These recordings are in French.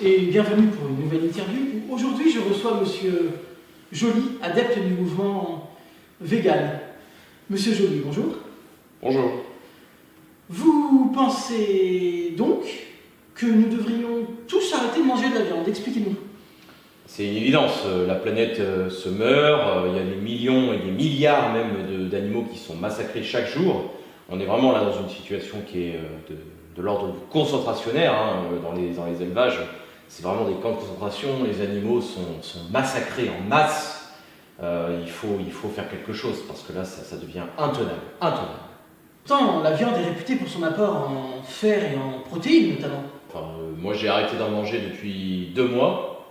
et bienvenue pour une nouvelle interview. Aujourd'hui, je reçois Monsieur Joly, adepte du mouvement vegan. Monsieur Joly, bonjour. Bonjour. Vous pensez donc que nous devrions tous arrêter de manger de la viande? Expliquez-nous. C'est une évidence, la planète se meurt, il y a des millions et des milliards même d'animaux qui sont massacrés chaque jour. On est vraiment là dans une situation qui est de l'ordre concentrationnaire, dans les élevages. C'est vraiment des camps de concentration, les animaux sont massacrés en masse. Il faut faire quelque chose parce que là ça devient intenable. Pourtant, la viande est réputée pour son apport en fer et en protéines notamment. Enfin, moi j'ai arrêté d'en manger depuis 2 mois,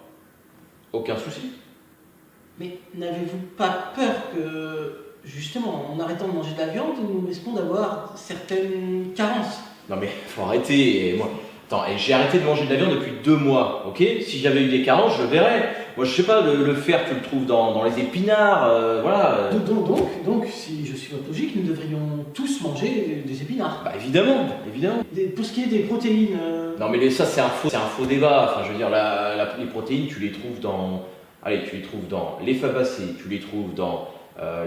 aucun souci. Mais n'avez-vous pas peur que, justement, en arrêtant de manger de la viande, nous risquons d'avoir certaines carences? Non mais faut arrêter, et j'ai arrêté de manger de la viande depuis 2 mois, ok? Si j'avais eu des carences, je le verrais. Moi je sais pas, le fer tu le trouves dans les épinards, voilà. Donc, si je suis votre logique, nous devrions tous manger des épinards. Bah évidemment. Pour ce qui est des protéines... Non mais ça c'est un faux débat, enfin je veux dire, les protéines tu les trouves dans les fabacées, tu les trouves dans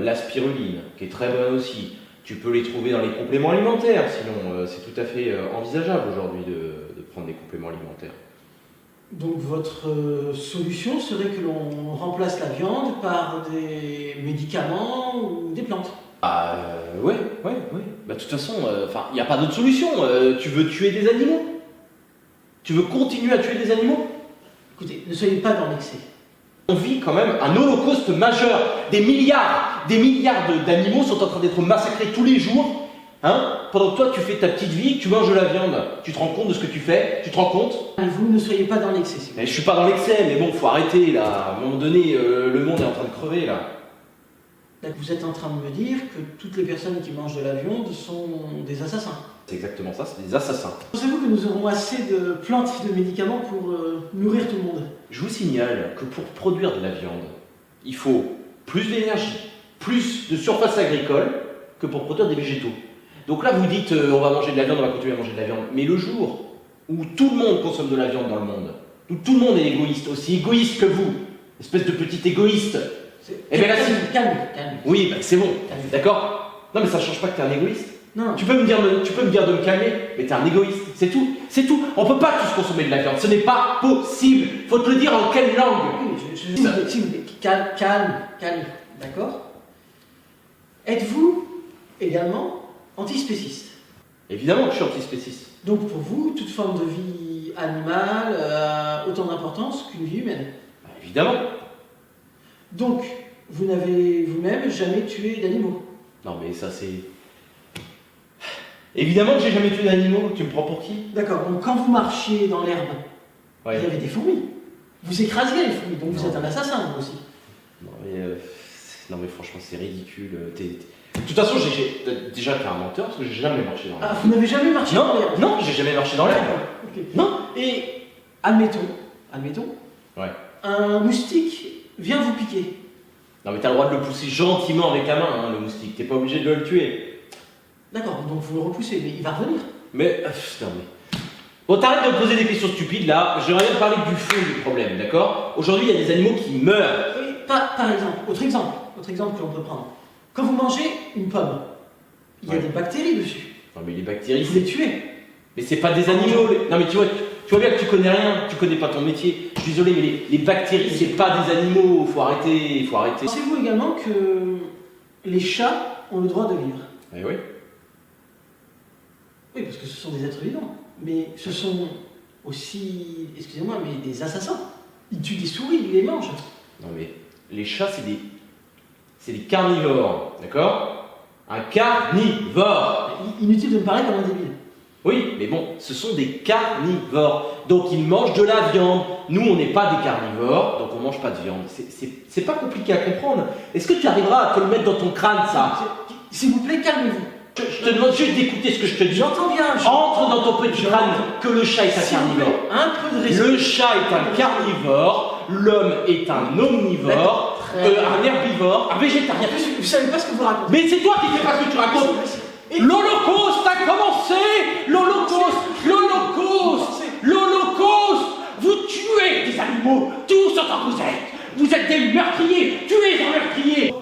la spiruline, qui est très bonne aussi. Tu peux les trouver dans les compléments alimentaires, sinon c'est tout à fait envisageable aujourd'hui de prendre des compléments alimentaires. Donc votre solution serait que l'on remplace la viande par des médicaments ou des plantes? Ouais. Bah de toute façon, il n'y a pas d'autre solution. Tu veux tuer des animaux? Tu veux continuer à tuer des animaux? Écoutez, ne soyez pas dans l'excès. On vit quand même un holocauste majeur. Des milliards d'animaux sont en train d'être massacrés tous les jours. Pendant que toi, tu fais ta petite vie, tu manges de la viande. Tu te rends compte de ce que tu fais? Tu te rends compte? Et vous ne soyez pas dans l'excès. Mais je suis pas dans l'excès, mais bon, faut arrêter là. À un moment donné, le monde est en train de crever là. Vous êtes en train de me dire que toutes les personnes qui mangent de la viande sont des assassins. C'est exactement ça, c'est des assassins. Pensez-vous que nous aurons assez de plantes et de médicaments pour nourrir tout le monde? Je vous signale que pour produire de la viande, il faut plus d'énergie, plus de surface agricole que pour produire des végétaux. Donc là, vous dites on va manger de la viande, on va continuer à manger de la viande. Mais le jour où tout le monde consomme de la viande dans le monde, où tout le monde est égoïste, aussi égoïste que vous, espèce de petit égoïste, et bien là, Calme. Oui, bah, c'est bon, d'accord? Non mais ça change pas que t'es un égoïste. Non. Tu peux me dire de me calmer, mais t'es un égoïste, c'est tout. On peut pas tous consommer de la viande, ce n'est pas possible. Faut te le dire en quelle langue? Oui, s'il vous plaît, calme, d'accord? Êtes-vous également antispéciste? Évidemment que je suis antispéciste. Donc pour vous, toute forme de vie animale a autant d'importance qu'une vie humaine? Bah, évidemment. Donc, vous n'avez vous-même jamais tué d'animaux? Non mais ça c'est... Évidemment que j'ai jamais tué d'animaux, tu me prends pour qui? D'accord, donc quand vous marchiez dans l'herbe, Ouais. il y avait des fourmis. Vous écrasiez les fourmis, donc vous êtes un assassin vous aussi. Non mais franchement c'est ridicule. De toute façon, déjà t'es un menteur parce que j'ai jamais marché dans l'herbe. Ah, vous n'avez jamais marché dans l'herbe? Non, j'ai jamais marché dans l'herbe. Ok. Non. Et admettons, Ouais. un moustique vient vous piquer. Non mais t'as le droit de le pousser gentiment avec la main, le moustique. T'es pas obligé de le tuer. D'accord, donc vous le repoussez, mais il va revenir. Mais... non mais... Bon, t'arrêtes de me poser des questions stupides là. J'aimerais bien parler du fond du problème, d'accord? Aujourd'hui, il y a des animaux qui meurent. Oui, par exemple, autre exemple que l'on peut prendre. Quand vous mangez une pomme, il y a des bactéries dessus. Non mais les bactéries... Vous les tuez. Mais c'est pas des animaux. Non mais tu vois bien que tu connais rien, tu connais pas ton métier. Je suis désolé, mais les bactéries, c'est pas des animaux. Faut arrêter. Pensez-vous également que les chats ont le droit de vivre? Eh oui. Oui, parce que ce sont des êtres vivants. Mais ce sont aussi, excusez-moi, mais des assassins. Ils tuent des souris, ils les mangent. Non mais les chats, c'est des carnivores, d'accord? Un carnivore. Inutile de me parler comme un débile. Oui, mais bon, ce sont des carnivores. Donc ils mangent de la viande. Nous, on n'est pas des carnivores, donc on mange pas de viande. C'est pas compliqué à comprendre. Est-ce que tu arriveras à te le mettre dans ton crâne, ça? S'il vous plaît, calmez-vous. Je te demande juste d'écouter ce que je te dis. J'entends bien. Entre dans ton petit crâne que le chat est un carnivore. Un peu de respect. Le chat est un carnivore, l'homme est un omnivore, un herbivore, un végétarien. Vous savez pas ce que vous racontez. Mais c'est toi qui sais pas ce que tu racontes. L'Holocauste a commencé. L'Holocauste. Vous tuez animaux, tous autant que vous êtes. Vous êtes des meurtriers, tuez un meurtrier.